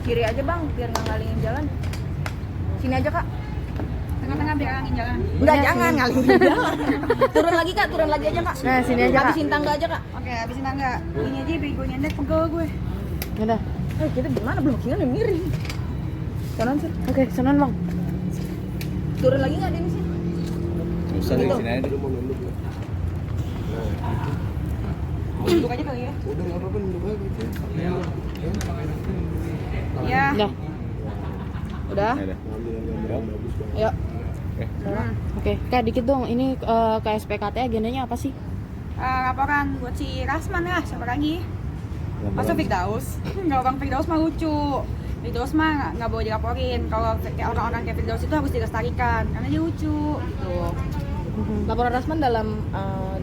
Kiri aja bang, biar nggak ngalingin jalan. Sini aja kak. Tengah-tengah biar ngalingin jalan. Enggak, jangan ngalingin jalan. Turun lagi kak, turun lagi aja kak. Nah, sini aja, Kak. Habisin tangga aja kak. Oke, habisin tangga. Ini aja bego nyendek pegel gue. Udah. Kita gimana belum sini nih miring. Kanan sih. Oke, senang bang. Turun lagi nggak di sini? Usah di Gitu. sini aja dulu mau nunduk ya. Duduk aja kali ya. Udah nggak apa-apa nunduk aja gitu. Ya. Udah. Udah. Ada. Ngambil yang bagus banget. Yuk. Oke, Kak dikit dong. Ini ke SPKT agendanya apa sih? Laporan buat si Rasman lah, siapa lagi? Masa Firdaus? Enggak, Bang Firdaus mah lucu. Firdaus mah nggak boleh dilaporin. Kalau kayak orang-orang kayak Firdaus itu harus dilestarikan karena dia lucu gitu. Laporan Rasman dalam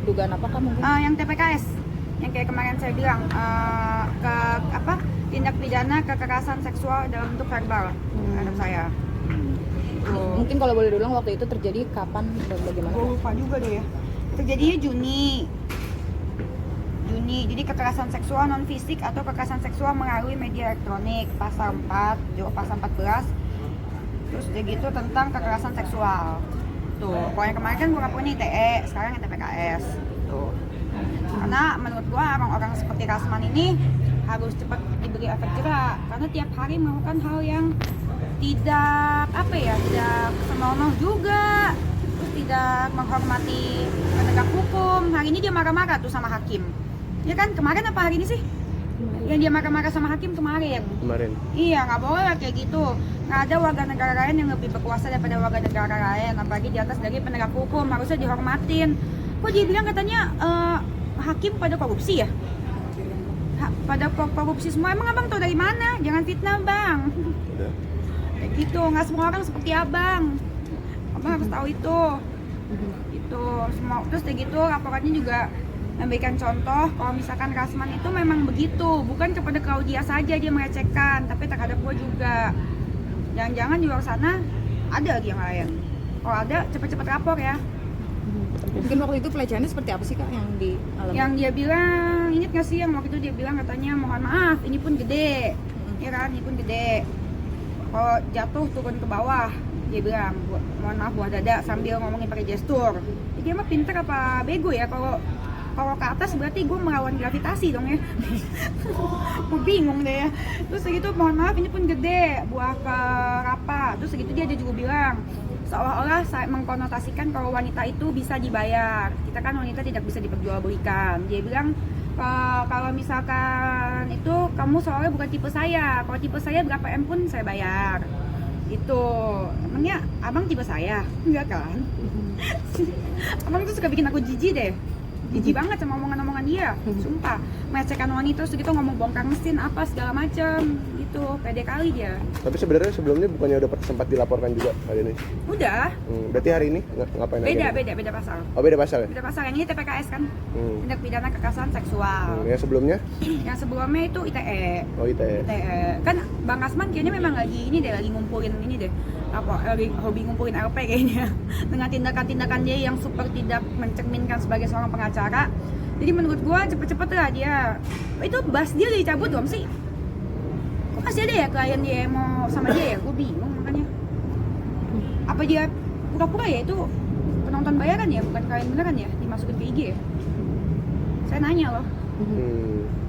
dugaan apakah mungkin? Yang TPKS, yang kayak kemarin saya bilang ke apa tindak pidana kekerasan seksual dalam bentuk verbal terhadap saya. Mungkin kalau boleh diulang waktu itu terjadi kapan dan bagaimana? Gue lupa juga deh ya. Terjadinya Juni. Jadi kekerasan seksual non fisik atau kekerasan seksual melalui media elektronik pasal 4, juga pasal 14. Terus udah gitu tentang kekerasan seksual. Tuh, kalau yang kemarin kan gue laporin ITE, sekarang yang TPKS. Tuh. Karena menurut gue orang-orang seperti Rasman ini harus cepat diberi efek jerak karena tiap hari melakukan hal yang tidak tidak senonoh juga, terus tidak menghormati penegak hukum. Hari ini dia marah-marah tuh sama hakim. Ya kan, kemarin apa hari ini sih? Yang dia marah-marah sama hakim kemarin. Iya, nggak boleh kayak gitu. Nggak ada warga negara lain yang lebih berkuasa daripada warga negara lain, apalagi di atas dari penegak hukum, harusnya dihormatin. Kok dia bilang katanya hakim pada korupsi ya? Pada korupsi semua. Emang abang tau dari mana? Jangan fitnah bang. Udah. Kayak gitu, nggak semua orang seperti abang. Abang harus tahu itu. Itu semua. Terus kayak gitu laporannya juga memberikan contoh kalau misalkan Rasman itu memang begitu, bukan kepada Claudia saja dia melecehkan, tapi terhadap gue juga. Jangan-jangan di luar sana ada lagi yang lain. Kalau ada cepet-cepet lapor ya. Mungkin waktu itu pelecehannya seperti apa sih kak yang dialami? Yang dia bilang, ingat gak sih yang waktu itu dia bilang katanya mohon maaf ini pun gede, ya kan, ini pun gede. Kalau jatuh turun ke bawah, dia bilang mohon maaf buah dada sambil ngomongin pakai gestur. Dia mah pinter apa bego ya? Kalau ke atas berarti gue melawan gravitasi dong ya. Gue bingung deh ya. Terus segitu mohon maaf ini pun gede, buah ke rapa. Terus segitu dia juga bilang seolah-olah saya mengkonotasikan kalau wanita itu bisa dibayar. Kita kan wanita tidak bisa diperjualbelikan. Dia bilang kalau misalkan itu kamu soalnya bukan tipe saya. Kalau tipe saya berapa M pun saya bayar. Itu emangnya abang tipe saya? Enggak kan? Abang tuh suka bikin aku jijik deh. Jijik banget sama omongan-omongan dia. Sumpah, melecehkan wanita terus gitu ngomong bongkar mesin apa segala macam gitu. Pede kali dia. Tapi sebenarnya sebelumnya bukannya udah sempat dilaporkan juga kali ini? Udah. Berarti hari ini ngapain aja? Beda pasal. Oh, beda pasal ya? Beda pasal. Yang ini TPKS kan? Tindak pidana kekerasan seksual. Yang sebelumnya? Yang sebelumnya itu ITE. Oh, ITE. Kan Bang Rasman kayaknya memang lagi ngumpulin ini deh. Lagi hobi ngumpulin LP kayaknya. Dengan tindakan-tindakan dia yang super tidak mencerminkan sebagai seorang pengacara. Jadi menurut gua cepet-cepet lah dia. Itu bas dia dicabut belum sih? Kok masih ada ya klien dia yang mau sama dia ya? Gua bingung makanya. Apa dia pura-pura ya itu penonton bayaran ya, bukan klien beneran ya, dimasukin ke IG ya? Saya nanya loh.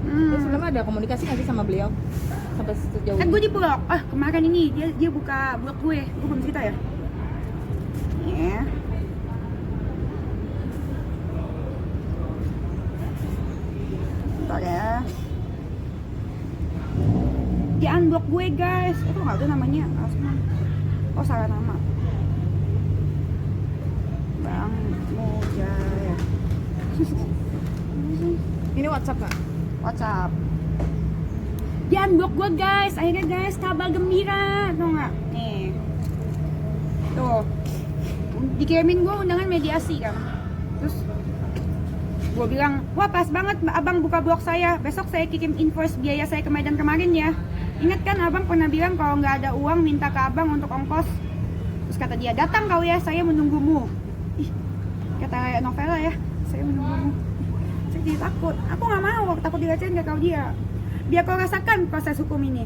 Terus sebelumnya ada komunikasi nggak sih sama beliau sampai sejauh Kan ini? gue di blog, kemarin ini dia buka blog gue belum cerita ya? Iya. Bentar ya. Dia unblock gue guys, itu nggak tahu namanya Rasman. Oh salah nama. Bang Mujaya. Ini WhatsApp nggak? WhatsApp. Dia unblock gue guys, akhirnya guys kabar gembira, tau nggak? Nih, tuh, dikirimin gue undangan mediasi kan, terus gue bilang, wah pas banget abang buka blog saya, besok saya kirim invoice biaya saya ke Medan kemarin ya. Ingat kan abang pernah bilang kalau nggak ada uang minta ke abang untuk ongkos. Terus kata dia, datang kau ya, saya menunggumu. Ih, kata novela ya, saya menunggumu. Saya jadi takut, aku nggak mau takut dilecehin gak kau dia. Biar kau rasakan proses hukum ini.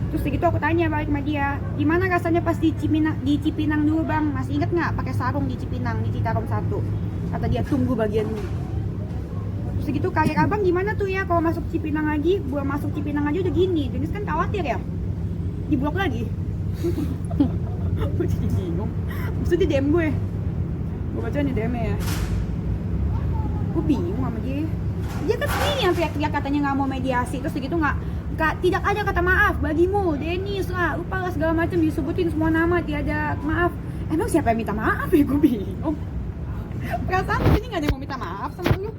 Terus segitu aku tanya balik sama dia, gimana rasanya pas di Cipinang dulu bang, masih inget nggak pakai sarung di Cipinang, di Citarum 1? Kata dia tunggu bagian ini. Terus segitu karir abang gimana tuh ya kalau masuk Cipinang lagi, buat masuk Cipinang aja udah gini, Dennis kan khawatir ya, di blok lagi. Gue jadi bingung, maksudnya DM gue baca nih DM-nya ya, gue bingung sama dia kan sendiri yang teriak-teriak katanya nggak mau mediasi, terus segitu tidak ada kata maaf bagimu, Dennis lah, lupa lah segala macam disebutin semua nama, tiada maaf. Emang siapa yang minta maaf ya, gue bingung. Perasaan ini nggak ada yang mau minta maaf sama lu.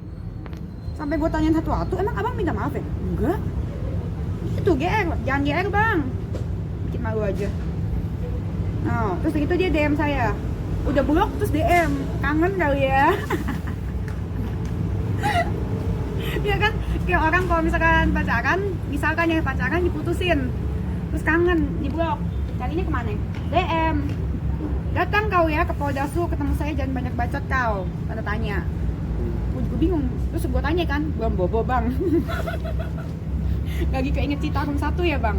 Sampai gue tanyain satu-satu, emang abang minta maaf ya? Enggak. Itu GR, jangan GR bang. Bikin malu aja. Nah, terus gitu dia DM saya. Udah blok terus DM, kangen kali ya. Ya kan, kayak orang kalau misalkan ya pacaran diputusin, terus kangen, di blok. Kali ini kemana? DM. Datang kau ya ke Poldasu, ketemu saya, jangan banyak bacot kau. Tanda tanya. Gue bingung. Terus gue tanya kan, belum bobo bang. Lagi keinget Citarum 1 ya bang.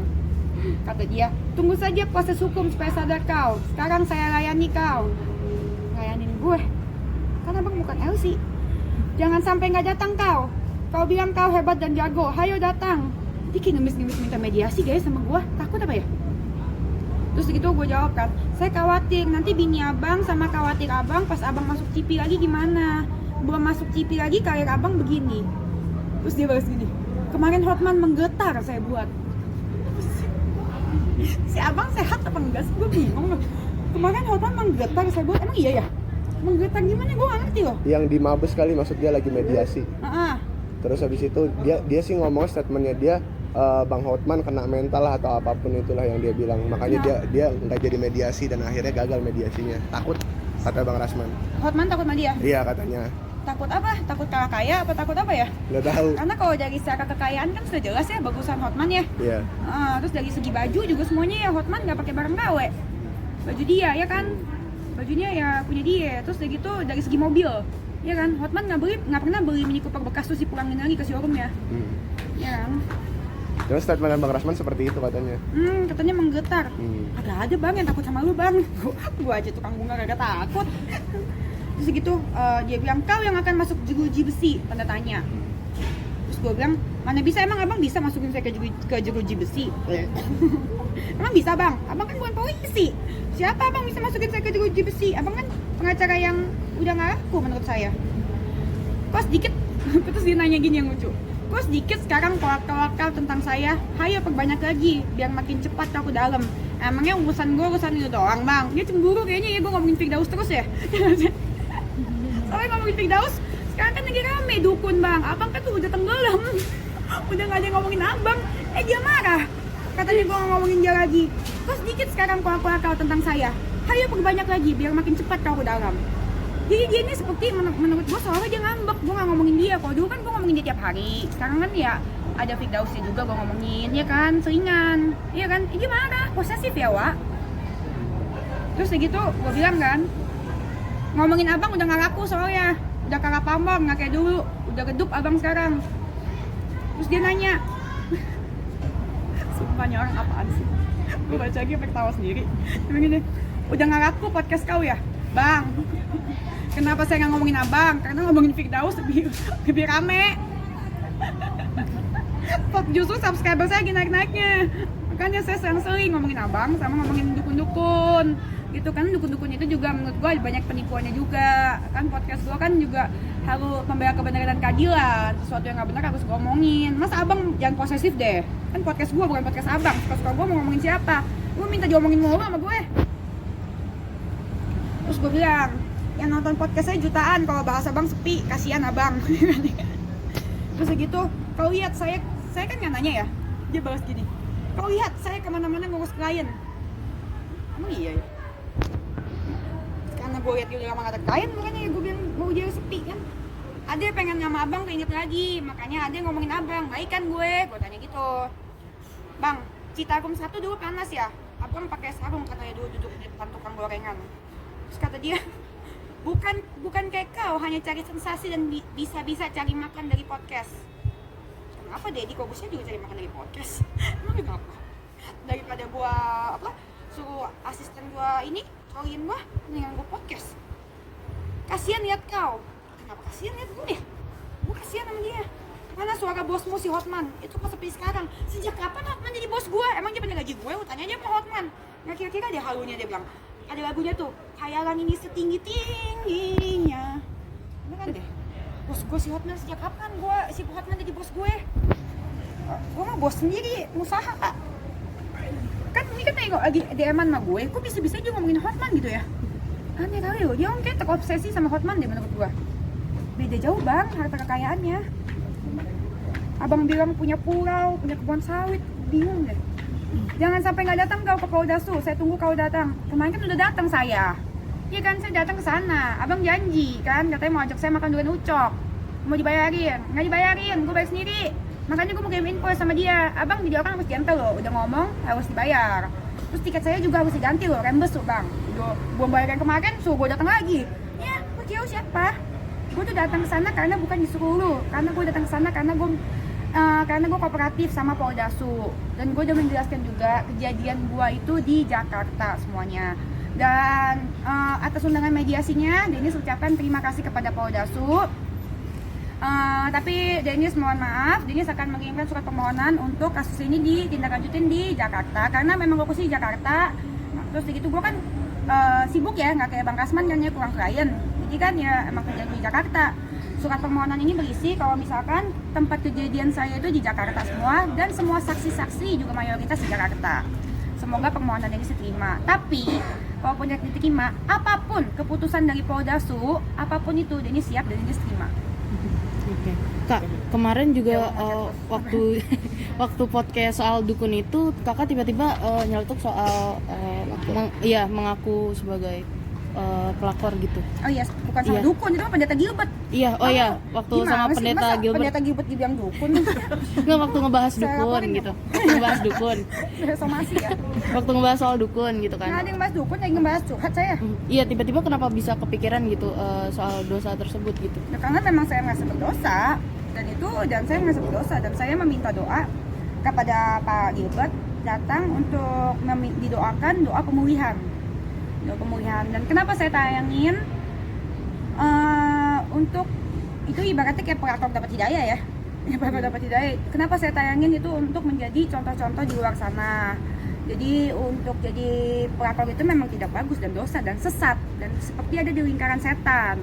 Kata dia, tunggu saja proses hukum supaya sadar kau. Sekarang saya layani kau. Layanin gue. Kan abang bukan LC. Jangan sampai nggak datang kau. Kau bilang kau hebat dan jago, hayo datang. Dia kayak ngemis-ngemis minta mediasi guys sama gue. Takut apa ya? Terus gitu gue jawab kan, saya khawatir nanti bini abang sama khawatir abang pas abang masuk TV lagi gimana. Belum masuk TV lagi karir abang begini. Terus dia balas gini, kemarin Hotman menggetar saya buat. Si abang sehat apa enggak sih? Gue bingung loh. Kemarin Hotman menggetar saya buat, emang iya ya? Menggetar gimana? Gue gak ngerti loh. Yang di Mabes kali maksud dia lagi mediasi. Terus habis itu dia sih ngomong statementnya dia Bang Hotman kena mental lah atau apapun itulah yang dia bilang. Makanya dia nggak jadi mediasi dan akhirnya gagal mediasinya. Takut, kata Bang Rasman. Hotman takut sama dia? Iya katanya. Takut apa? Takut kalah kaya apa takut apa ya? Nggak tahu. Karena kalau dari secara kekayaan kan sudah jelas ya bagusan Hotman ya. Iya. Terus dari segi baju juga semuanya ya Hotman nggak pakai barang KW. Baju dia ya kan, bajunya ya punya dia. Terus dari gitu dari segi mobil, ya kan Hotman nggak pernah beli Mini Cooper bekas terus dipulangin lagi ke showroom ya. Ya kan. Terus statement Bang Rasman seperti itu katanya. Katanya menggetar. Agak ada bang yang takut sama lu bang. Gua aja tukang bunga gak takut. Terus gitu dia bilang kau yang akan masuk jeruji besi, tanda tanya. Terus gue bilang mana bisa, emang abang bisa masukin saya ke jeruji besi? Emang bisa bang? Abang kan bukan polisi. Siapa abang bisa masukin saya ke jeruji besi? Abang kan pengacara yang udah gak laku menurut saya. Kok sedikit. Terus dia nanya gini yang lucu, kok sedikit sekarang kolak-kolak tentang saya, hayo perbanyak lagi biar makin cepat kau ke dalam. Emangnya urusan itu doang bang? Dia cemburu kayaknya ya gue ngomongin Firdaus terus ya. Soalnya ngomongin Firdaus sekarang kan lagi rame dukun bang. Abang kan tuh udah tenggelam. Udah gak ada yang ngomongin abang. Dia marah. Katanya gue ngomongin dia lagi. Kok sedikit sekarang kolak-kolak tentang saya, hayo perbanyak lagi biar makin cepat kau ke dalam. Jadi dia ini seperti menurut gue soalnya dia ngambek. Gue gak ngomongin dia. Kalau dulu kan gue ngomongin dia tiap hari. Sekarang kan ya ada Firdausnya juga gue ngomongin. Ya kan, seringan. Iya kan, dia marah, posesif ya Wak. Terus gitu gue bilang kan, ngomongin abang udah gak laku soalnya. Udah kalah pamor, gak kayak dulu. Udah redup abang sekarang. Terus dia nanya, sumpahnya orang apaan sih? Gue baca lagi sampai ketawa sendiri. Dia begini, udah gak laku podcast kau ya? Bang, kenapa saya nggak ngomongin abang? Karena ngomongin Firdaus lebih rame. Justru subscriber saya lagi naik-naiknya. Makanya saya sering ngomongin abang sama ngomongin dukun-dukun. Gitu kan, dukun-dukun itu juga menurut gue banyak penipuannya juga. Kan podcast gue kan juga harus membela kebenaran dan keadilan. Sesuatu yang nggak benar harus gue omongin. Masa abang jangan posesif deh. Kan podcast gue bukan podcast abang. Suka-suka gue mau ngomongin siapa. Gue minta diomongin mulu sama gue. Terus gue bilang, yang nonton podcast saya jutaan, kalau bahas abang sepi, kasihan abang. Terus gitu, kau lihat saya kan nggak nanya ya, dia balas gini, kau lihat saya kemana-mana ngurus klien. Emang iya ya? Karena gue lihat dia udah lama gak ada klien, makanya gue bilang mau dia sepi kan. Ada yang pengen sama abang keinget lagi, makanya ada yang ngomongin abang, baik kan gue tanya gitu. Bang, Citarum 1 dulu panas ya, abang pakai sarung katanya dulu duduk di depan tukang gorengan. Terus kata dia, bukan kayak kau hanya cari sensasi dan bisa-bisa cari makan dari podcast. Kenapa Dedi kok busnya juga cari makan dari podcast? Emang kenapa? daripada gua suruh asisten gua ini cariin gua, mendingan gua podcast. Kasian lihat kau. Kenapa kasian lihat gue ya? Gue kasian sama dia. Mana suara bosmu si Hotman? Itu kok sepi sekarang. Sejak kapan Hotman jadi bos gue? Emang dia pernah gaji gue? Tanya aja sama Hotman. Nah kira-kira dia halunya dia bilang. Ada lagunya tuh, khayalan ini setinggi-tingginya. Beneran deh. Bos gue si Hotman, sejak kapan si Hotman jadi bos gue? Gue mah bos sendiri, usaha. Kan ini kan lagi DM-an sama gue, kok bisa-bisa juga ngomongin Hotman gitu ya? Aneh kali loh, dia orang kayak terobsesi sama Hotman deh menurut gua. Beda jauh bang, harta kekayaannya. Abang bilang punya pulau, punya kebun sawit, bingung deh. Jangan sampai nggak datang kau ke Poldasu, saya tunggu kau datang. Kemarin kan udah datang saya. Iya kan, saya datang ke sana. Abang janji kan, katanya mau ajak saya makan durian ucok. Mau dibayarin, nggak dibayarin, gue bayar sendiri. Makanya gue mau kirim info sama dia. Abang jadi orang harus gentle loh, udah ngomong harus dibayar. Terus tiket saya juga harus diganti loh, rembes loh bang. Gue bayar yang kemarin, suruh gue datang lagi. Ya, gue kira siapa? Gue tuh datang ke sana karena bukan disuruh lu. Karena gue datang ke sana karena gue kooperatif sama Poldasu. Dan gue udah menjelaskan juga kejadian gue itu di Jakarta semuanya. Dan atas undangan mediasinya, Dennis ucapkan terima kasih kepada Poldasu. Tapi Dennis mohon maaf, Dennis akan mengirimkan surat permohonan untuk kasus ini ditindaklanjutin di Jakarta karena memang fokusnya di Jakarta. Nah, terus begitu gue kan sibuk ya, nggak kayak Bang Kasman kan ya kurang klien. Jadi kan ya emang kerja di Jakarta. Surat permohonan ini berisi kalau misalkan tempat kejadian saya itu di Jakarta semua dan semua saksi-saksi juga mayoritas di Jakarta. Semoga permohonan ini diterima. Tapi kalaupun tidak diterima, apapun keputusan dari Poldasu, apapun itu Dennis siap dan Dennis terima. Oke. Kak, kemarin juga waktu podcast soal dukun itu kakak tiba-tiba nyeletuk soal mengaku sebagai pelakor gitu. Oh iya, bukan sama dukun, itu mah pendeta Gilbert. Iya, waktu sama pendeta Gilbert. Pendeta Gilbert dibilang dukun. Nggak, waktu ngebahas dukun gitu. Ngebahas dukun. Somasi ya. Waktu ngebahas soal dukun gitu kan. Nggak ada yang ngebahas dukun, yang ngebahas curhat saya. Iya, tiba-tiba kenapa bisa kepikiran gitu soal dosa tersebut gitu. Ya, karena memang saya merasa berdosa dan saya merasa berdosa dan saya meminta doa kepada Pak Gilbert datang untuk didoakan doa pemulihan. Dan kenapa saya tayangin untuk itu ibaratnya kayak pelakor dapat hidayah ya. Pelakor dapat hidayah. Kenapa saya tayangin itu untuk menjadi contoh-contoh di luar sana. Jadi untuk jadi pelakor itu memang tidak bagus dan dosa dan sesat dan seperti ada di lingkaran setan.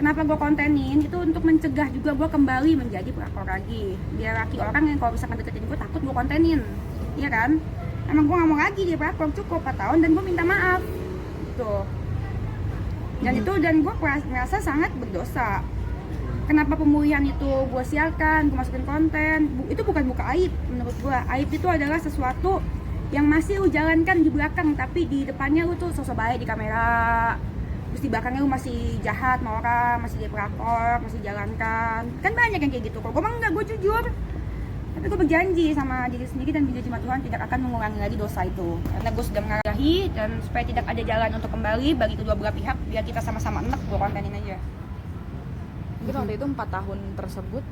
Kenapa gue kontenin itu untuk mencegah juga gue kembali menjadi pelakor lagi. Biar laki orang yang kalau misalkan deketin gue takut gue kontenin, iya kan? Emang gue nggak mau lagi dia pelakor, cukup 4 tahun dan gue minta maaf. Dan gue merasa sangat berdosa. Kenapa pemulihan itu gue siarkan, gue masukin konten? Itu bukan buka aib menurut gue. Aib itu adalah sesuatu yang masih lu jalankan di belakang, tapi di depannya lu tuh sosok baik di kamera, terus di belakangnya lu masih jahat sama orang, masih dia pelakor, masih jalankan. Kan banyak yang kayak gitu. Kok gue mah enggak, gue jujur. Tapi gue berjanji sama diri sendiri dan berjanji sama Tuhan tidak akan mengulangi lagi dosa itu. Karena gue sudah mengarahi dan supaya tidak ada jalan untuk kembali bagi kedua belah pihak, biar kita sama-sama enak, gue kontenin aja. Mungkin waktu itu 4 tahun tersebut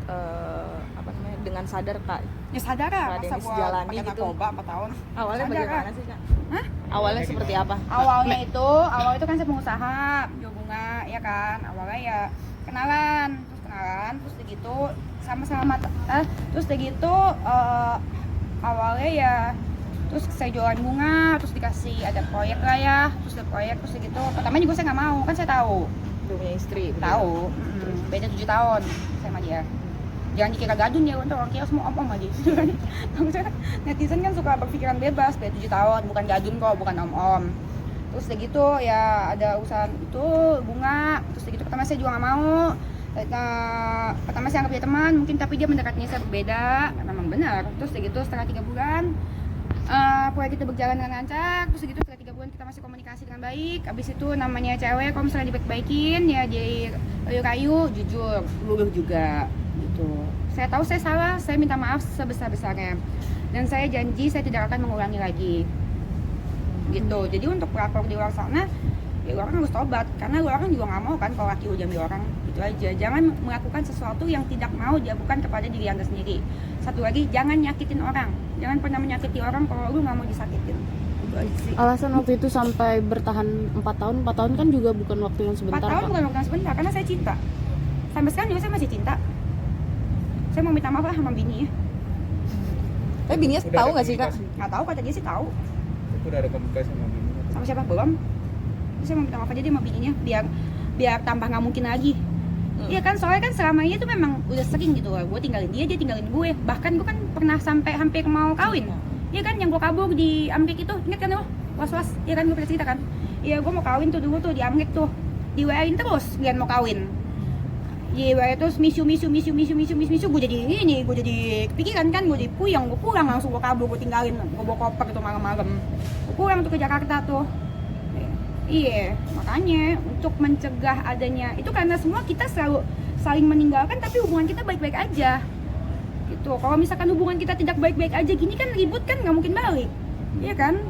dengan sadar Kak. Ya sadar lah, masa Dennis gue jalani pakai gitu. narkoba 4 tahun. Awalnya Sadar bagaimana lah. sih Kak? Hah? Awalnya seperti apa? Awalnya itu kan saya pengusaha jual bunga ya kan. Awalnya ya kenalan, terus begitu sama-sama terus begitu awalnya ya terus saya jualan bunga, terus dikasih ada proyek lah ya, terus ada proyek terus begitu. Pertama juga saya nggak mau, kan saya tahu. Udah punya istri. Tahu. Beda 7 tahun saya sama dia. Jangan dikira gadun ya, untuk orang kira semua om-om aja. Netizen kan suka berpikiran bebas, beda 7 tahun, bukan gadun kok, bukan om-om. Terus udah gitu ya ada usaha itu bunga, terus udah gitu pertama saya juga nggak mau. Pertama saya anggap dia teman, mungkin tapi dia mendekatnya saya berbeda, memang benar. Terus udah gitu setelah 3 bulan proyek itu berjalan dengan lancar, terus gitu setelah 3 bulan kita masih komunikasi dengan baik. Abis itu namanya cewek, kalau misalnya dibaik-baikin ya jadi kayu-kayu, jujur, luluh juga gitu. Saya tahu saya salah, saya minta maaf sebesar-besarnya dan saya janji saya tidak akan mengulangi lagi gitu. Jadi untuk pelakor di luar sana ya lu orang harus tobat, karena lu orang juga nggak mau kan kalau laki lu diambil orang. Itu aja, jangan melakukan sesuatu yang tidak mau dilakukan kepada diri anda sendiri. Satu lagi, jangan nyakitin orang, jangan pernah menyakiti orang kalau lu nggak mau disakitin. Itu aja sih. Alasan waktu itu sampai bertahan 4 tahun. 4 tahun kan juga bukan waktu yang 4 sebentar, tahun Kak. bukan waktu yang sebentar, karena saya cinta. Sampai sekarang juga saya masih cinta. Saya mau minta maaf lah sama bini ya. Tapi bininya Udah tahu ada nggak sih kak? komunikasi? Nggak tahu, kata dia sih tahu. Itu udah ada komunikasi sama bini. Sama siapa? Belum. Saya mau minta maaf aja dia sama bininya, biar tambah nggak mungkin lagi. Iya kan, soalnya kan selama ini tuh memang udah sering gitu loh. Gue tinggalin dia tinggalin gue. Bahkan gue kan pernah sampai hampir mau kawin. Iya kan, yang gue kabur di Amerika itu, inget kan lo? Was-was, iya kan, gue pernah cerita kan? Iya, gue mau kawin tuh dulu tuh di Amerika tuh. Di WA-in terus, Glenn mau kawin. Di WA terus misu, gue jadi kepikiran kan, gue jadi puyeng, gue pulang langsung, gue kabur, gue tinggalin, gue bawa koper tuh malam-malam. Gue pulang tuh ke Jakarta tuh. Iya, makanya untuk mencegah adanya itu, karena semua kita selalu saling meninggalkan tapi hubungan kita baik-baik aja gitu. Kalau misalkan hubungan kita tidak baik-baik aja gini kan ribut kan nggak mungkin balik, iya kan?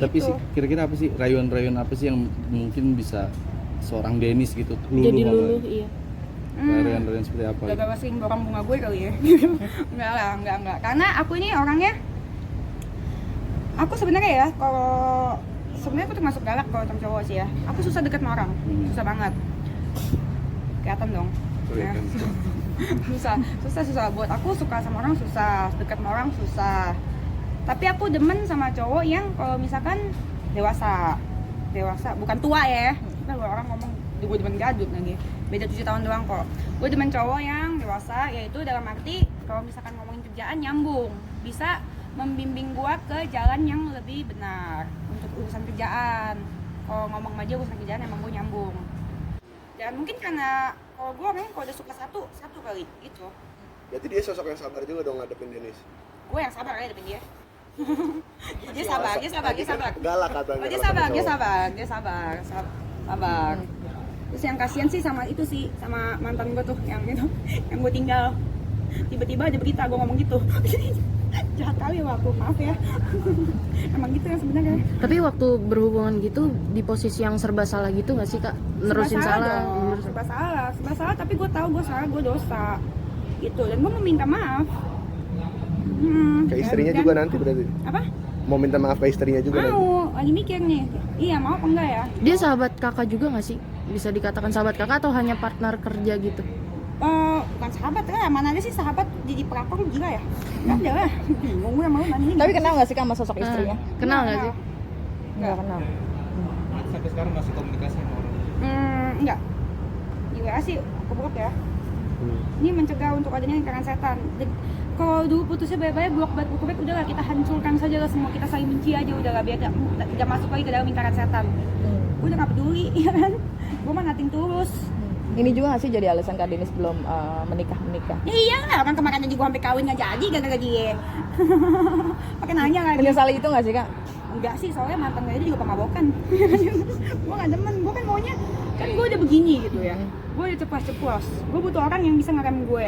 Tapi Gitu. sih kira-kira apa sih rayuan-rayuan apa sih yang mungkin bisa seorang Dennis gitu Jadi sama- luluh, iya. rayuan-rayuan seperti apa gitu? Gak sering dorong bunga gue kali ya. Enggak lah, enggak. Karena aku ini orangnya, aku sebenarnya ya, kalau sebenarnya aku termasuk galak kalau sama cowok sih ya. Aku susah deket sama orang, susah banget. Kelihatan dong. Ya. susah buat aku suka sama orang susah, dekat sama orang susah. Tapi aku demen sama cowok yang kalau misalkan dewasa, bukan tua ya. Nah, orang ngomong gue demen gadut lagi. Beda 7 tahun doang kok. Gue demen cowok yang dewasa, yaitu dalam arti kalau misalkan ngomongin kerjaan nyambung, bisa membimbing gue ke jalan yang lebih benar untuk urusan kerjaan. Kalau ngomong aja urusan kerjaan emang gue nyambung. Dan mungkin karena kalau gue orangnya kalau udah suka satu kali gitu. Berarti dia sosok yang sabar juga dong ngadepin Dennis. Gue yang sabar ya depin dia. dia sabar. Galak katanya. Oh, dia sabar. Terus yang kasihan sih sama itu sih, sama mantan gue tuh yang itu, yang gue tinggal. Tiba-tiba ada berita gue ngomong gitu. Jahat kali ya aku, maaf ya. Emang gitu ya sebenarnya. Tapi waktu berhubungan gitu di posisi yang serba salah gitu nggak sih, Kak? Nerusin salah. Serba salah, tapi gue tahu gue salah, gue dosa. Gitu, dan gue mau minta maaf. Ke istrinya dan- juga nanti berarti. Apa? Mau minta maaf ke istrinya juga nanti. Mau, lagi mikir nih. Iya, mau apa enggak ya? Dia sahabat kakak juga nggak sih? Bisa dikatakan sahabat kakak atau hanya partner kerja gitu? Bukan sahabat ya, mana ada sih sahabat jadi pelakor gila ya? Nggak ada lah, bingung gue sama lu nanti. Tapi kenal nggak sih kak sama sosok istrinya? Kenal nggak sih? Nggak kenal. Sampai sekarang masih komunikasi sama orang. Enggak. Di WA sih keblok ya. Ini mencegah untuk adanya lingkaran setan. Kalau dulu putusnya baik-baik, blok udahlah kita hancurkan saja lah semua, kita saling benci aja udahlah, biar tidak masuk lagi ke dalam lingkaran setan. Gue udah nggak peduli, ya kan? Gue mah nothing tulus. Ini juga nggak sih jadi alasan kak Dennis belum menikah? Ya iyalah, orang kemarin aja gue sampai kawin nggak jadi gara-gara dia. Pakai nanya lagi. Menyesali itu nggak sih kak? Enggak sih, soalnya mantan gue itu juga pemabokan. Gue gak demen, gue kan maunya, kan gue udah begini gitu ya. Gue udah ceplos. Gue butuh orang yang bisa ngerem gue.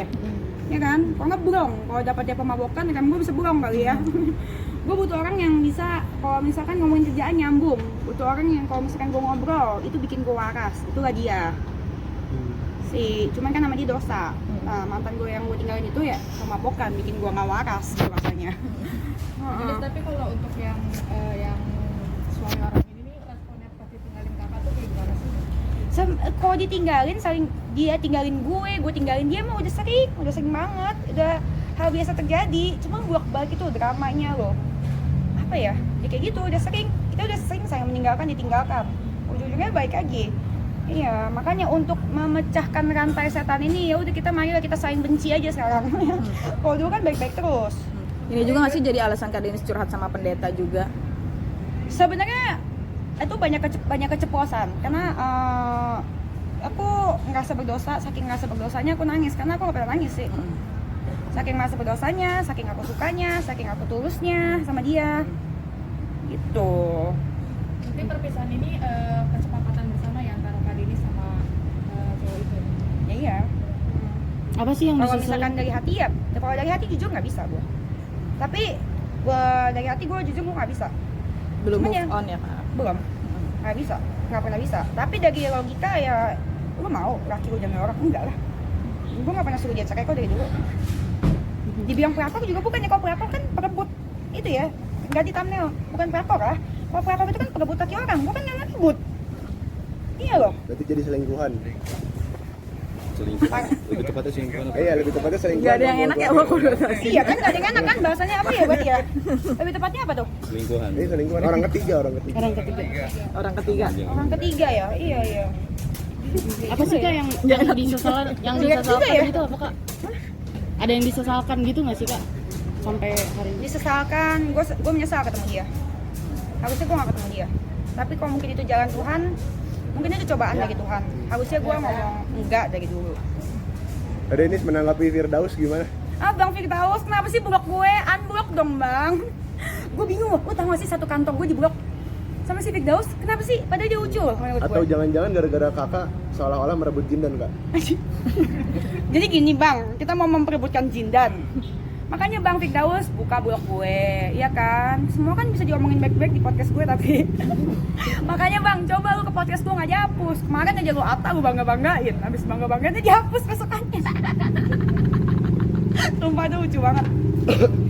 Ya kan? Kalau nggak burong, kalau dapat dia pemabokan, rem gue bisa burong kali ya. Gue butuh orang yang bisa, kalau misalkan ngomongin kerjaan nyambung. Butuh orang yang kalau misalkan gue ngobrol, itu bikin gue waras. Itulah dia. Cuman kan nama dia dosa. Nah, mantan gue yang gue tinggalin itu ya pemabokan, bikin gue nggak waras rasanya. Tapi kalau untuk yang suami orang ini nih, responnya pas ditinggalin kakak tuh kayak gimana sih? Kalau ditinggalin, dia tinggalin gue tinggalin dia mah udah sering banget, udah hal biasa terjadi. Cuma bolak balik itu dramanya loh. Apa ya? Ya kayak gitu, kita udah sering sayang meninggalkan, ditinggalkan. Ujung-ujungnya baik lagi. Iya, makanya untuk memecahkan rantai setan ini ya udah marilah kita saling benci aja sekarang. Kalau dulu kan baik-baik terus. Ini juga nggak sih jadi alasan kak Dennis curhat sama pendeta juga? Sebenarnya itu banyak keceplosan karena aku ngerasa berdosa, saking ngerasa berdosanya aku nangis karena aku nggak pernah nangis sih. Saking ngerasa berdosanya, saking aku sukanya, saking aku tulusnya sama dia gitu. Mungkin perpisahan ini kesepakatan bersama ya antara Kak Dennis sama cowok itu. Ya iya. Apa sih yang Kalau disesali? misalkan dari hati ya, kalau dari hati jujur nggak bisa gue. Tapi dari hati gue jujur gue nggak bisa. Belum Cuman move ya- on ya kak? Belum, nggak bisa. nggak pernah bisa. Tapi dari logika ya, lu mau laki lu jamin orang? Enggak lah. Gue nggak pernah suruh dia cerai kok dari dulu. Dibilang pelakor juga bukan ya, kalau pelakor kan perebut itu ya, ganti thumbnail, bukan pelakor lah. Kalau pelakor itu kan perebut laki orang, gue kan nggak ngebut. Iya loh. Berarti jadi selingkuhan. Selingkuhan. Lebih tepatnya selingkuhan. Iya, lebih tepatnya selingkuhan. Nggak ada yang enak ya, aku Iya kan, gak ada yang enak kan, bahasanya apa ya berarti ya? Lebih tepatnya apa tuh? Selingkuhan. Ini selingkuhan orang ketiga. Orang ketiga. orang ketiga. Orang ketiga ya, iya. Apa sih Kak yang disesalkan, yang Lihat juga disesalkan ya. gitu apa Kak? Ada yang disesalkan gitu nggak sih Kak? Sampai hari ini? Disesalkan, gue menyesal ketemu dia. Harusnya gue gak ketemu dia. Tapi kalau mungkin itu jalan Tuhan, mungkin itu cobaan dari Tuhan. Harusnya gue ngomong enggak dari dulu. Ada ini menanggapi Firdaus gimana? Bang Firdaus, kenapa sih blok gue? Unblock dong bang. Gue bingung, lo tau gak sih satu kantor gue diblok sama si Firdaus? Kenapa sih? Padahal dia ucul menurut Atau gue. jangan-jangan gara-gara kakak seolah-olah merebut Jindan kak? Jadi gini bang, kita mau memperebutkan Jindan. Makanya Bang Firdaus buka blog gue, ya kan? Semua kan bisa diomongin baik-baik di podcast gue tapi makanya Bang, coba lu ke podcast gue nggak dihapus. Kemarin aja lu Atta lu bangga-banggain, habis bangga-banggainnya dihapus besokannya. Sumpah itu lucu banget.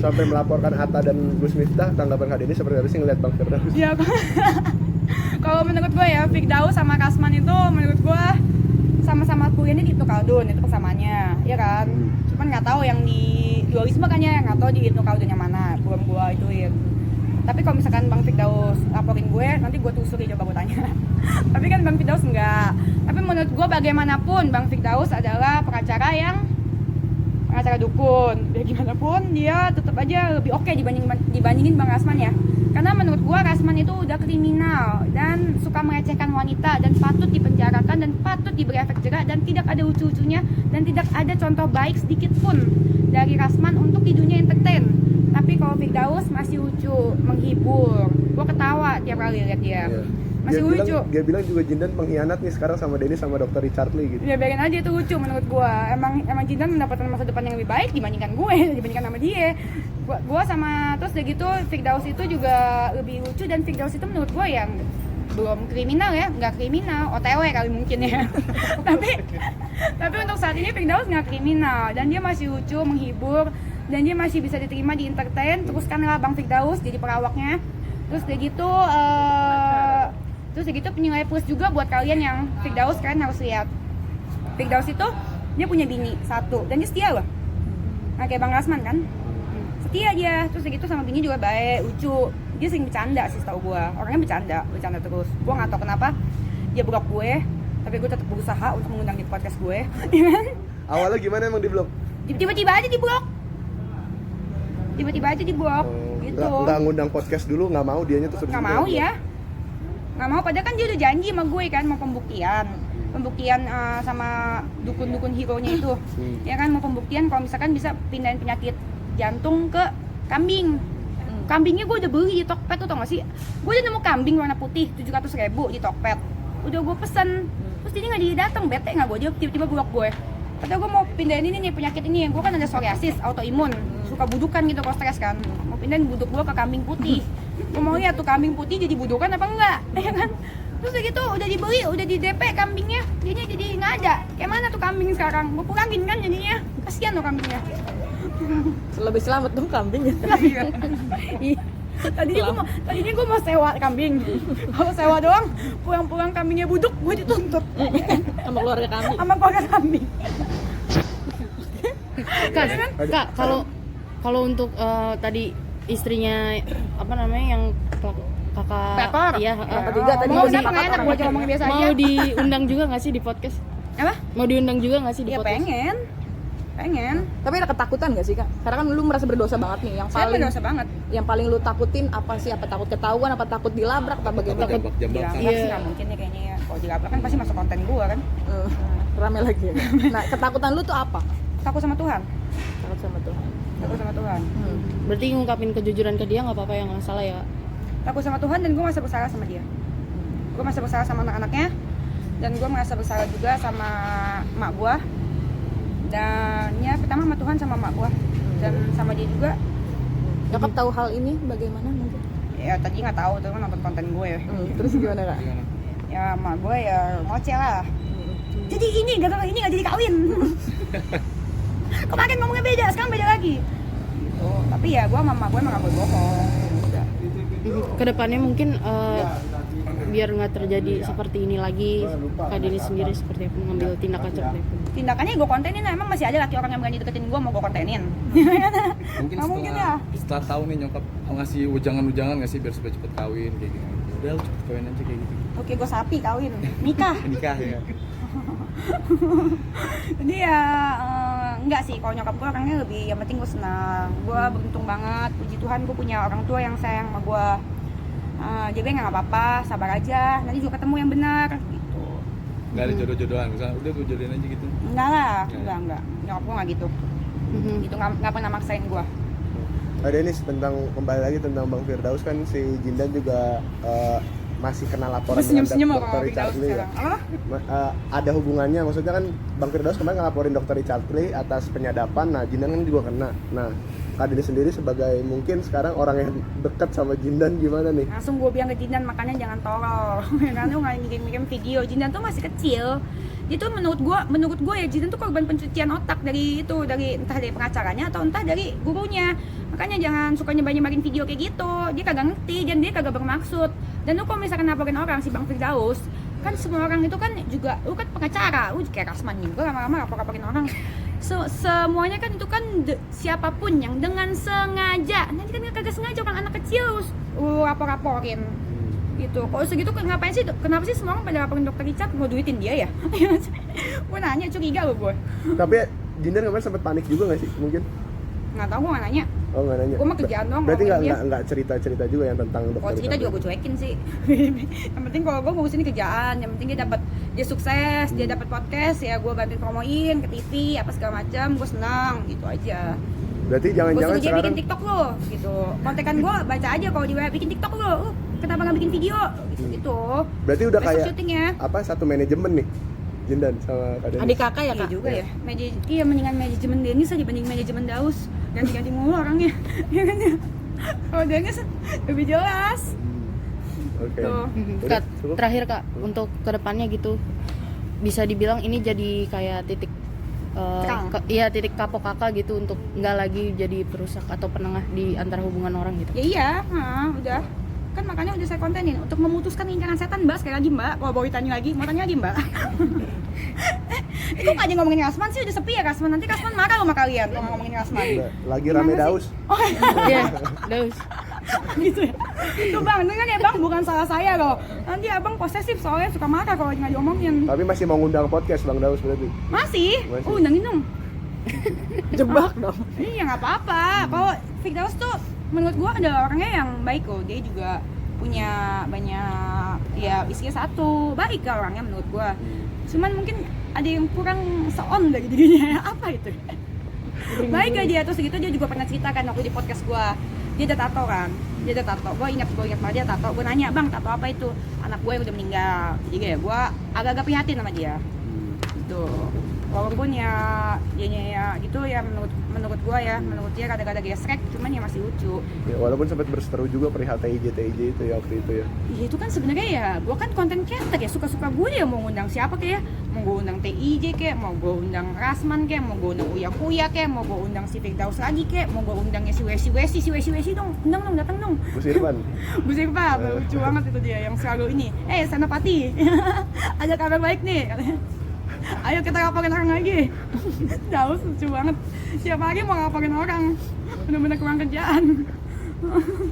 Sampai melaporkan Atta dan Gus Miftah, tanggapan Kak Denny seperti apa sih ngeliat Bang Firdaus? Ya, kalau menurut gue ya, Firdaus sama Kasman itu menurut gue sama-sama kuliahnya di Ibnu Khaldun, itu kesamaannya, ya kan? Cuman nggak tahu yang di dualisme kan ya, nggak tahu di Ibnu Khaldun yang mana, belum gue ituin. Tapi kalau misalkan Bang Firdaus laporin gue, nanti gue telusuri, coba gue tanya. Tapi kan Bang Firdaus enggak. Tapi menurut gue bagaimanapun Bang Firdaus adalah pengacara dukun. Ya gimana pun dia tetap aja lebih oke dibandingin Bang Kasman ya. Karena menurut gua Kasman itu udah kriminal dan suka melecehkan wanita dan patut dipenjarakan dan patut diberi efek jerak dan tidak ada lucu-lucunya dan tidak ada contoh baik sedikit pun dari Kasman untuk di dunia entertain. Tapi kalau Firdaus masih lucu, menghibur. Gua ketawa tiap kali lihat dia. Iya. Masih lucu. Dia bilang juga Jindan pengkhianat nih sekarang sama Denny sama Dr. Richard Lee gitu. Ya biarin aja, itu lucu menurut gua. Emang Jindan mendapatkan masa depan yang lebih baik dibandingkan gue, dibandingkan sama dia. Gua sama terus udah gitu Firdaus itu juga lebih lucu dan Firdaus itu menurut gua yang belum kriminal ya, nggak kriminal, OTW kali mungkin ya. tapi untuk saat ini Firdaus nggak kriminal dan dia masih lucu, menghibur dan dia masih bisa diterima di entertain. Teruskanlah Bang Firdaus jadi pelawaknya. Terus udah gitu nilai plus juga buat kalian yang Firdaus, kalian harus lihat Firdaus itu dia punya bini satu dan dia setia loh. Nah, kayak Bang Kasman kan setia dia. Terus udah gitu sama bini juga baik, lucu. Dia sering bercanda sih setahu gue, orangnya bercanda terus. Gue nggak tahu kenapa dia blok gue, tapi gue tetap berusaha untuk mengundang di podcast gue. Awalnya gimana emang di blog? Tiba-tiba aja di blok gitu. Nggak ngundang podcast dulu, nggak mau dianya tuh. Nggak mau ya, nggak mau. Padahal kan dia udah janji sama gue kan mau pembuktian sama dukun-dukun hero-nya itu. Ya kan mau pembuktian kalau misalkan bisa pindahin penyakit jantung ke kambing. Kambingnya gue udah beli di Tokped tuh, tau gak sih? Gue udah nemu kambing warna putih 700.000 di Tokped. Udah gue pesen, terus dia nggak datang, bete nggak gue, dia tiba-tiba blok gue. Katanya gue mau pindahin ini nih penyakit ini, gue kan ada psoriasis, autoimun, suka budukan gitu kalau stres kan. Mau pindahin buduk gue ke kambing putih. Gue mau lihat tuh kambing putih jadi budukan apa enggak, ya kan? Terus udah gitu, udah dibeli, udah di DP kambingnya, jadinya jadi nggak ada. Kayak mana tuh kambing sekarang? Gue pulangin kan jadinya, kasihan tuh kambingnya. Lebih selamat dong kambingnya. Tadinya gue mau sewa kambing. Kalau sewa doang, pulang-pulang kambingnya buduk, gue dituntut Sama keluarga kami. sama keluarga kambing. Kak, kalau untuk tadi istrinya apa namanya yang kakak Pelakor? iya, Ketiga tadi Mau gue siapa nggak enak, gue aja ngomongin biasa aja. mau diundang juga nggak sih di podcast? Apa? Mau diundang juga nggak sih di Ya podcast? pengen. Tapi ada ketakutan gak sih kak? Karena kan lu merasa berdosa banget nih. Saya berdosa banget. Yang paling lu takutin apa sih? Apa takut ketahuan? Apa takut dilabrak? Apa bagaimana? Dilabrak sih nggak mungkin ya kayaknya ya. Kalau dilabrak kan pasti masuk konten gue kan. Rame lagi ya. Nah ketakutan lu tuh apa? Takut sama Tuhan. Takut sama Tuhan. Takut sama Tuhan. Berarti ngungkapin kejujuran ke dia nggak apa-apa, yang nggak salah ya? Takut sama Tuhan dan gue merasa bersalah sama dia. Gue merasa bersalah sama anak-anaknya dan gue merasa bersalah juga sama emak gue. Dan ya pertama sama Tuhan sama emak gue dan sama dia juga. Nyokap tahu hal ini bagaimana mungkin? Ya tadi nggak tahu tuh kan nonton konten gue ya. Terus gimana kak? Ya emak gue ya ngoceh lah. Jadi ini nggak jadi kawin. Kemarin ngomongnya beda, sekarang beda lagi. Gitu. Tapi ya gue sama emak gue emang gak boleh bohong. Udah. Kedepannya mungkin biar nggak terjadi seperti ini lagi, Kak Denny sendiri seperti apa mengambil tindakan seperti itu? Tindakannya gue kontenin, emang masih ada laki orang yang berani deketin gue mau gue kontenin. Mungkin Nggak mungkin ya. setelah tahu nih nyokap ngasih ujangan-ujangan nggak sih biar supaya cepet kawin kayak gini. Udah lu cepet kawin aja kayak gitu. Oke, gue sapi kawin, nikah. Nikah ya. Jadi ya enggak sih, kalau nyokap gue orangnya lebih yang penting gue senang. Gue beruntung banget, puji Tuhan gue punya orang tua yang sayang sama gue. Jadi nggak apa-apa, sabar aja, nanti juga ketemu yang benar gitu. Nggak ada jodoh-jodohan, misalnya udah gue jodohin aja gitu. Enggak lah, enggak. Nyokap gue nggak gitu. Gitu nggak pernah maksain gue. Ada ini tentang kembali lagi tentang Bang Firdaus kan si Jindan juga masih kena laporan Senyum-senyum terhadap sama Dr. Richard Firdaus Lee ya. sekarang. Apa? Ada hubungannya, maksudnya kan Bang Firdaus kemarin ngelaporin Dr. Richard Lee atas penyadapan, nah Jindan kan juga kena. Nah, Kak Denny sendiri sebagai mungkin sekarang orang yang dekat sama Jindan gimana nih? Langsung gue bilang ke Jindan, makanya jangan tolol. Karena lu nggak ngirim video. Jindan tuh masih kecil. Itu menurut gue ya Jindan tuh korban pencucian otak dari entah dari pengacaranya atau entah dari gurunya. Makanya jangan suka nyebar-nyebarin video kayak gitu. Dia kagak ngerti dan dia kagak bermaksud. Dan lu kalau misalkan laporin orang si Bang Firdaus, kan semua orang itu kan juga lu kan pengacara, lu kayak Rasman juga lama-lama laporin orang. Semuanya kan itu kan siapapun yang dengan sengaja, nanti kan kagak sengaja orang anak kecil lu laporin gitu. Kalau segitu ngapain sih? Kenapa sih semua orang pada laporin Dr. Richard? Mau duitin dia ya? Gue nanya, curiga lo gue. Tapi Jindan kemarin sempat panik juga nggak sih mungkin? Nggak tahu, gue nggak nanya. Oh nggak nanya. Gue mah kerjaan doang. Berarti ngomongin dia. nggak cerita juga yang tentang Dr. Kalau cerita Richard juga gue cuekin sih. Yang penting kalau gue ngurusin kerjaan, yang penting dia sukses, dia dapat podcast, ya gue bantuin promoin ke TV apa segala macam, gue senang gitu aja. Berarti Gue jangan-jangan suruh dia sekarang bikin TikTok lo, gitu. Kontekan gue baca aja kalau dia bikin TikTok lo, kenapa nggak bikin video, gitu. berarti udah Besok kayak syutingnya. apa satu manajemen nih Jindan sama Kak Denny? Adik kakak ya Iya Kak? juga ya. Iya mendingan manajemen Dennis aja dibanding manajemen Daus. Ganti-ganti mulu orangnya. Ya kan ya. Kalau Dennis lebih jelas. Oke. Tuh. Udah, Kak, cukup? terakhir Kak, untuk kedepannya gitu bisa dibilang ini jadi kayak titik Terang. titik kapok kakak gitu untuk nggak lagi jadi perusak atau penengah di antara hubungan orang gitu. Ya iya, udah. Kan makanya udah saya kontenin untuk memutuskan lingkaran setan, Mbak. Sekali lagi, Mbak. Kalau mau tanya lagi, Mbak. Itu nggak aja ngomongin Rasman sih, udah sepi ya Rasman. Nanti Rasman marah sama kalian kalau ngomongin Rasman. Udah, lagi rame Gimana sih? Daus. Iya, Daus. Gitu ya. Tuh Bang, dengar ya Bang, bukan salah saya loh. Nanti Abang posesif soalnya suka marah kalau nggak diomongin. Tapi masih mau ngundang podcast Bang Daus berarti. Masih? Masih. Undangin dong. Jebak dong. Iya nggak apa-apa. Kalau Firdaus tuh menurut gua adalah orangnya yang baik loh. Dia juga punya banyak ya istrinya satu. Baik lah orangnya menurut gua. Cuman mungkin ada yang kurang se-on dari dirinya. Apa itu? Baik gak dia, terus gitu dia juga pernah ceritakan waktu di podcast gua. Dia ada tato kan, gue ingat banget dia tato. Gue nanya, Bang, tato apa itu? Anak gue yang udah meninggal. Jadi kayak gue agak-agak prihatin sama dia gitu. Walaupun ya dianya ya gitu ya menurut gue ya, menurut dia kadang-kadang gesrek, cuman ya masih lucu. Ya, walaupun sempat berseteru juga perihal TIJ itu ya waktu itu ya. Iya itu kan sebenarnya ya, gue kan konten creator ya, suka-suka gue ya mau ngundang siapa kayak, mau gue undang TIJ kayak, mau gue undang Rasman kayak, mau gue undang Uya kayak, mau gue undang si Firdaus lagi kayak, mau gue undangnya si Wesi dong, undang dong, datang dong. Bu Sirvan. Bu Sirvan, lucu banget itu dia yang selalu ini. Senopati, ada kabar baik nih. Ayo kita laporin orang lagi. Daus lucu banget. Siapa lagi mau laporin orang? Bener-bener kurang kerjaan.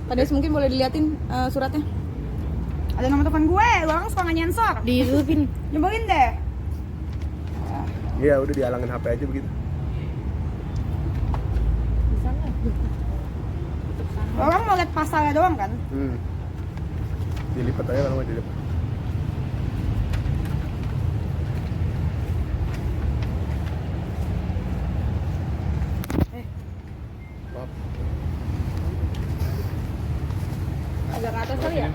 Pak Des mungkin boleh diliatin suratnya. Ada nomor telepon gue, lu orang suka nggak nyensor. Ditutupin. Nyebelin deh. Iya, udah dihalangin HP aja begitu. Orang mau liat pasalnya doang kan? Dilipat aja kalau mau dilipat. Maaf. Agak ke atas kali ya?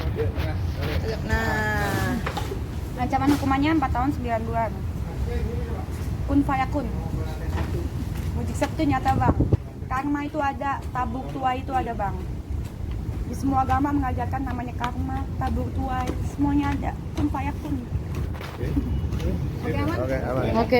Nah, Ancaman hukumannya 4 tahun 9 bulan. Kun fayakun. Mujizat itu nyata bang. Karma itu ada, tabuk tua itu ada bang. Di semua agama mengajarkan namanya karma, tabur tuai, semuanya ada. Kun fayakun. Oke, aman? Oke, aman. Oke.